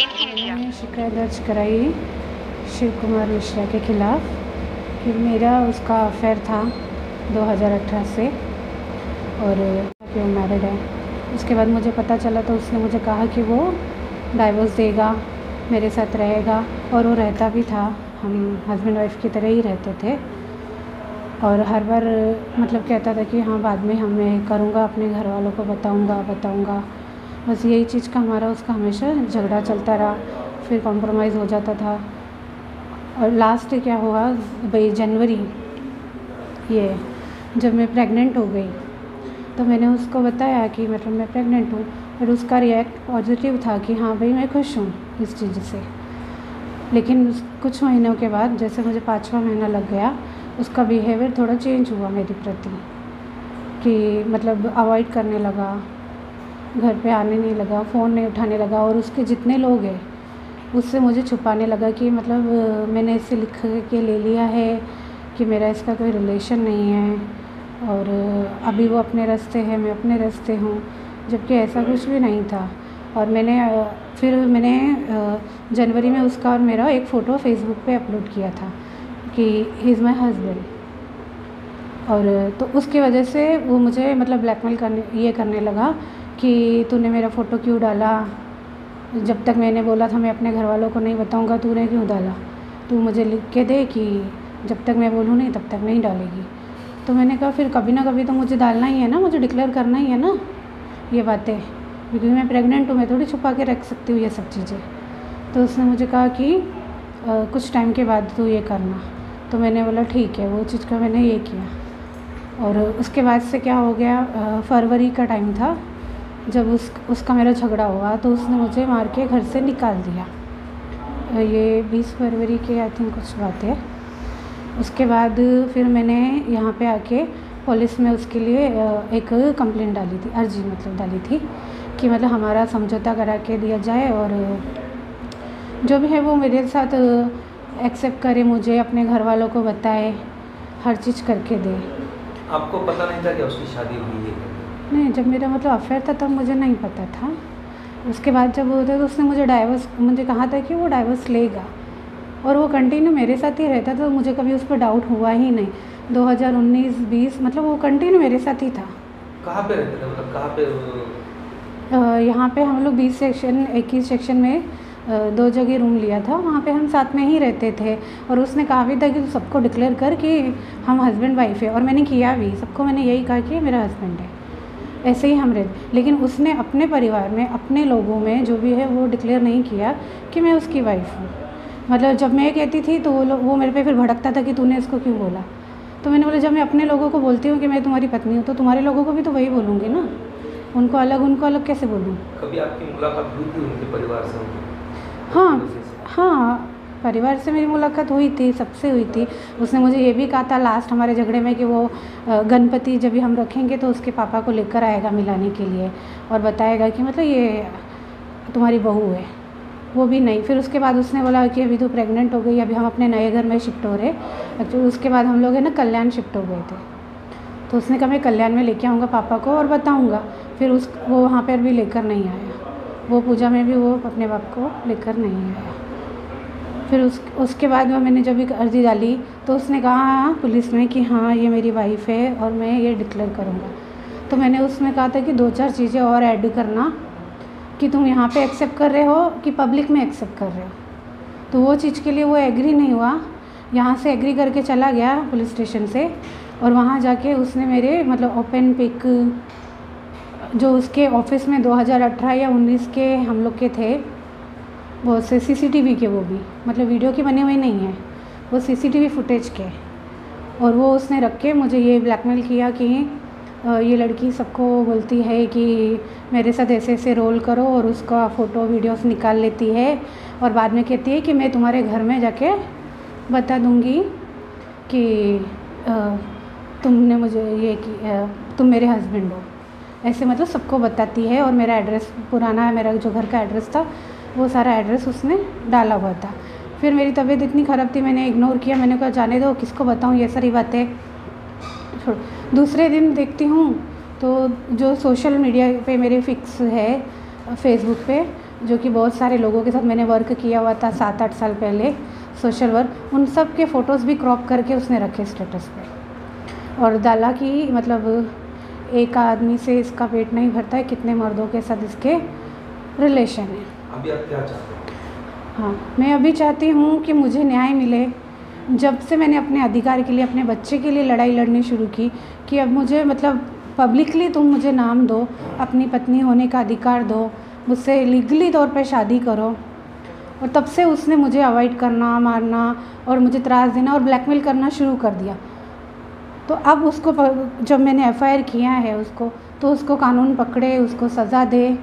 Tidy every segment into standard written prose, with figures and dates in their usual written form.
Line India. मैंने शिकायत दर्ज कराई शिव कुमार मिश्रा के खिलाफ़ कि मेरा उसका अफेयर था 2018 से और कि वो मैरिड है। उसके बाद मुझे पता चला तो उसने मुझे कहा कि वो डाइवोर्स देगा, मेरे साथ रहेगा, और वो रहता भी था। हम हस्बैंड वाइफ की तरह ही रहते थे और हर बार मतलब कहता था कि हाँ बाद में मैं करूँगा, अपने घर वालों को बताऊँगा। बस यही चीज़ का हमारा उसका हमेशा झगड़ा चलता रहा, फिर कॉम्प्रोमाइज़ हो जाता था। और लास्ट क्या हुआ भाई जनवरी, ये जब मैं प्रेग्नेंट हो गई तो मैंने उसको बताया कि मतलब मैं प्रेग्नेंट हूँ, और उसका रिएक्ट पॉजिटिव था कि हाँ भाई मैं खुश हूँ इस चीज़ से। लेकिन कुछ महीनों के बाद जैसे मुझे 5वां महीना लग गया, उसका बिहेवियर थोड़ा चेंज हुआ मेरे प्रति, कि मतलब अवॉइड करने लगा, घर पे आने नहीं लगा, फ़ोन नहीं उठाने लगा, और उसके जितने लोग हैं उससे मुझे छुपाने लगा कि मतलब मैंने इसे लिख के ले लिया है कि मेरा इसका कोई रिलेशन नहीं है, और अभी वो अपने रास्ते है, मैं अपने रास्ते हूँ, जबकि ऐसा कुछ भी नहीं था। और मैंने जनवरी में उसका और मेरा एक फ़ोटो फेसबुक पे अपलोड किया था कि ही इज़ माई हस्बैंड, और तो उसकी वजह से वो मुझे मतलब ब्लैकमेल करने लगा कि तूने मेरा फ़ोटो क्यों डाला, जब तक मैंने बोला था मैं अपने घर वालों को नहीं बताऊंगा, तूने क्यों डाला, तू मुझे लिख के दे कि जब तक मैं बोलूँ नहीं तब तक नहीं डालेगी। तो मैंने कहा फिर कभी ना कभी तो मुझे डालना ही है ना, मुझे डिक्लेयर करना ही है ना ये बातें, क्योंकि मैं प्रेग्नेंट हूँ, मैं थोड़ी छुपा के रख सकती हूँ ये सब चीज़ें। तो उसने मुझे कहा कि कुछ टाइम के बाद तू ये करना। तो मैंने बोला ठीक है, वो चीज़ का मैंने ये किया। और उसके बाद से क्या हो गया, फरवरी का टाइम था जब उसका मेरा झगड़ा हुआ, तो उसने मुझे मार के घर से निकाल दिया। ये 20 फरवरी के आई थिंक कुछ बात है। उसके बाद फिर मैंने यहाँ पे आके पुलिस में उसके लिए एक कंप्लेंट डाली थी, अर्जी मतलब डाली थी कि मतलब हमारा समझौता करा के दिया जाए, और जो भी है वो मेरे साथ एक्सेप्ट करे, मुझे अपने घर वालों को बताए, हर चीज़ करके दे। आपको पता नहीं था कि उसकी शादी हुई है? नहीं, जब मेरा मतलब अफेयर था तब मुझे नहीं पता था। उसके बाद जब वो था तो उसने मुझे कहा था कि वो डाइवोर्स लेगा, और वो कंटिन्यू मेरे साथ ही रहता था, तो मुझे कभी उस पर डाउट हुआ ही नहीं। 2019-20 मतलब वो कंटिन्यू मेरे साथ ही था। कहाँ पे रहते थे, मतलब कहाँ पे? यहाँ पे हम लोग 21 सेक्शन में 2 जगह रूम लिया था, वहाँ पे हम साथ में ही रहते थे। और उसने कहा भी था कि तू सबको डिक्लेयर कर कि हम हस्बैंड वाइफ है, और मैंने किया भी, सबको मैंने यही कहा कि मेरा हस्बैंड है, ऐसे ही हम रहते। लेकिन उसने अपने परिवार में, अपने लोगों में जो भी है वो डिक्लेयर नहीं किया कि मैं उसकी वाइफ हूँ। मतलब जब मैं कहती थी तो वो मेरे पे फिर भड़कता था कि तूने इसको क्यों बोला। तो मैंने बोला जब मैं अपने लोगों को बोलती हूँ कि मैं तुम्हारी पत्नी हूँ, तो तुम्हारे लोगों को भी तो वही बोलूँगी ना, उनको अलग कैसे बोलूँ। कभी आपकी मुलाकात हुई थी उनके परिवार से? हाँ, परिवार से मेरी मुलाकात हुई थी, सबसे हुई थी। उसने मुझे ये भी कहा था लास्ट हमारे झगड़े में कि वो गणपति जब भी हम रखेंगे तो उसके पापा को लेकर आएगा मिलाने के लिए, और बताएगा कि मतलब ये तुम्हारी बहू है। वो भी नहीं। फिर उसके बाद उसने बोला कि अभी तो प्रेग्नेंट हो गई, अभी हम अपने नए घर में शिफ्ट हो रहे। एक्चुअली उसके बाद हम लोग है ना कल्याण शिफ्ट हो गए थे, तो उसने कहा मैं कल्याण में लेके आऊँगा पापा को और बताऊँगा। फिर वो वहाँ पर भी लेकर नहीं आया, वो पूजा में भी वो अपने बाप को लेकर नहीं आया। फिर उसके बाद में मैंने जब एक अर्जी डाली तो उसने कहा पुलिस में कि हाँ ये मेरी वाइफ है और मैं ये डिक्लेयर करूँगा। तो मैंने उसमें कहा था कि 2-4 चीज़ें और ऐड करना कि तुम यहाँ पे एक्सेप्ट कर रहे हो कि पब्लिक में एक्सेप्ट कर रहे हो। तो वो चीज़ के लिए वो एग्री नहीं हुआ, यहाँ से एग्री करके चला गया पुलिस स्टेशन से, और वहाँ जाके उसने मेरे मतलब ओपन पिक जो उसके ऑफिस में 2018 या 19 के हम लोग के थे, बहुत से CCTV के, वो भी मतलब वीडियो की बने हुए नहीं है, वो CCTV फुटेज के, और वो उसने रख के मुझे ये ब्लैकमेल किया कि ये लड़की सबको बोलती है कि मेरे साथ ऐसे रोल करो, और उसका फ़ोटो वीडियोस निकाल लेती है, और बाद में कहती है कि मैं तुम्हारे घर में जाके बता दूँगी कि तुमने मुझे ये कि तुम मेरे हस्बैंड हो, ऐसे मतलब सबको बताती है। और मेरा एड्रेस पुराना है, मेरा जो घर का एड्रेस था वो सारा एड्रेस उसने डाला हुआ था। फिर मेरी तबीयत इतनी ख़राब थी, मैंने इग्नोर किया, मैंने कहा जाने दो, किसको बताऊँ ये सारी बातें। दूसरे दिन देखती हूँ तो जो सोशल मीडिया पे मेरे फिक्स है फेसबुक पे, जो कि बहुत सारे लोगों के साथ मैंने वर्क किया हुआ था 7-8 साल पहले, सोशल वर्क, उन सब के फ़ोटोज़ भी क्रॉप करके उसने रखे स्टेटस पे और डाला कि मतलब एक आदमी से इसका पेट नहीं भरता है, कितने मर्दों के साथ इसके रिलेशन है। अभी आप क्या चाहते हैं? हाँ, मैं अभी चाहती हूँ कि मुझे न्याय मिले। जब से मैंने अपने अधिकार के लिए, अपने बच्चे के लिए लड़ाई लड़नी शुरू की कि अब मुझे मतलब पब्लिकली तुम मुझे नाम दो, अपनी पत्नी होने का अधिकार दो, मुझसे लीगली तौर पे शादी करो। और तब से उसने मुझे अवॉइड करना, मारना और मुझे त्रास देना और ब्लैकमेल करना शुरू कर दिया। तो अब उसको जब मैंने एफआईआर किया है उसको, तो उसको कानून पकड़े, उसको सज़ा दे,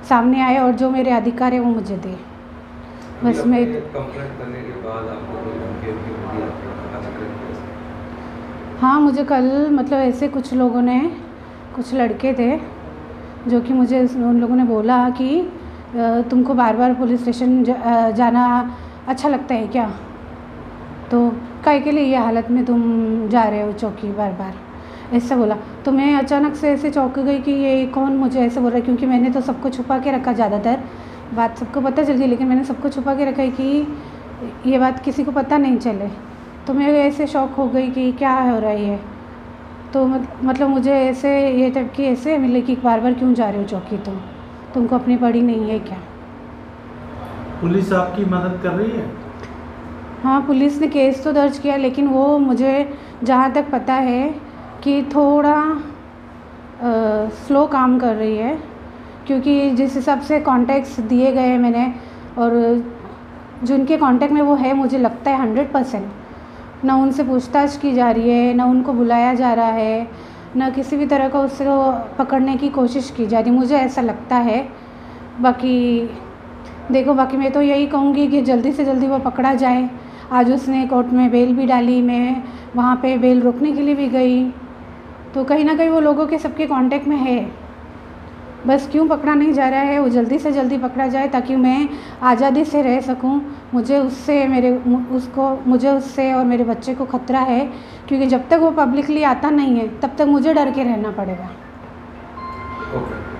सामने आए और जो मेरे अधिकार है वो मुझे दे। बस मैं कंप्लेंट करने के बाद आपको कोई धमकी दी आपको? हाँ, मुझे कल मतलब ऐसे कुछ लोगों ने, कुछ लड़के थे जो कि मुझे उन लोगों ने बोला कि तुमको बार बार पुलिस स्टेशन जाना अच्छा लगता है क्या? तो काहे के लिए ये हालत में तुम जा रहे हो चौकी बार बार, ऐसा बोला। तो मैं अचानक से ऐसे चौंक गई कि ये कौन मुझे ऐसे बोल रहा है, क्योंकि मैंने तो सबको छुपा के रखा, ज़्यादातर बात सबको पता चल गई, लेकिन मैंने सबको छुपा के रखा है कि ये बात किसी को पता नहीं चले। तो मैं ऐसे शौक हो गई कि क्या हो रहा है ये। तो मतलब मुझे ऐसे ये टाइप की ऐसे मिले कि बार बार क्यों जा रहे हो चौकी, तुमको अपनी पड़ी नहीं है क्या? पुलिस आपकी मदद कर रही है? हाँ, पुलिस ने केस तो दर्ज किया, लेकिन वो मुझे जहाँ तक पता है कि थोड़ा स्लो काम कर रही है, क्योंकि जिस हिसाब से कॉन्टैक्ट्स दिए गए हैं मैंने और जिनके कांटेक्ट में वो है, मुझे लगता है 100% ना उनसे पूछताछ की जा रही है, ना उनको बुलाया जा रहा है, ना किसी भी तरह का उससे पकड़ने की कोशिश की जा रही, मुझे ऐसा लगता है। बाकी देखो, बाकी मैं तो यही कहूँगी कि जल्दी से जल्दी वो पकड़ा जाए। आज उसने कोर्ट में बेल भी डाली, मैं वहाँ पे बेल रोकने के लिए भी गई, तो कहीं ना कहीं वो लोगों के सबके कांटेक्ट में है। बस क्यों पकड़ा नहीं जा रहा है, वो जल्दी से जल्दी पकड़ा जाए ताकि मैं आज़ादी से रह सकूं। मुझे उससे और मेरे बच्चे को खतरा है, क्योंकि जब तक वो पब्लिकली आता नहीं है तब तक मुझे डर के रहना पड़ेगा। ओके।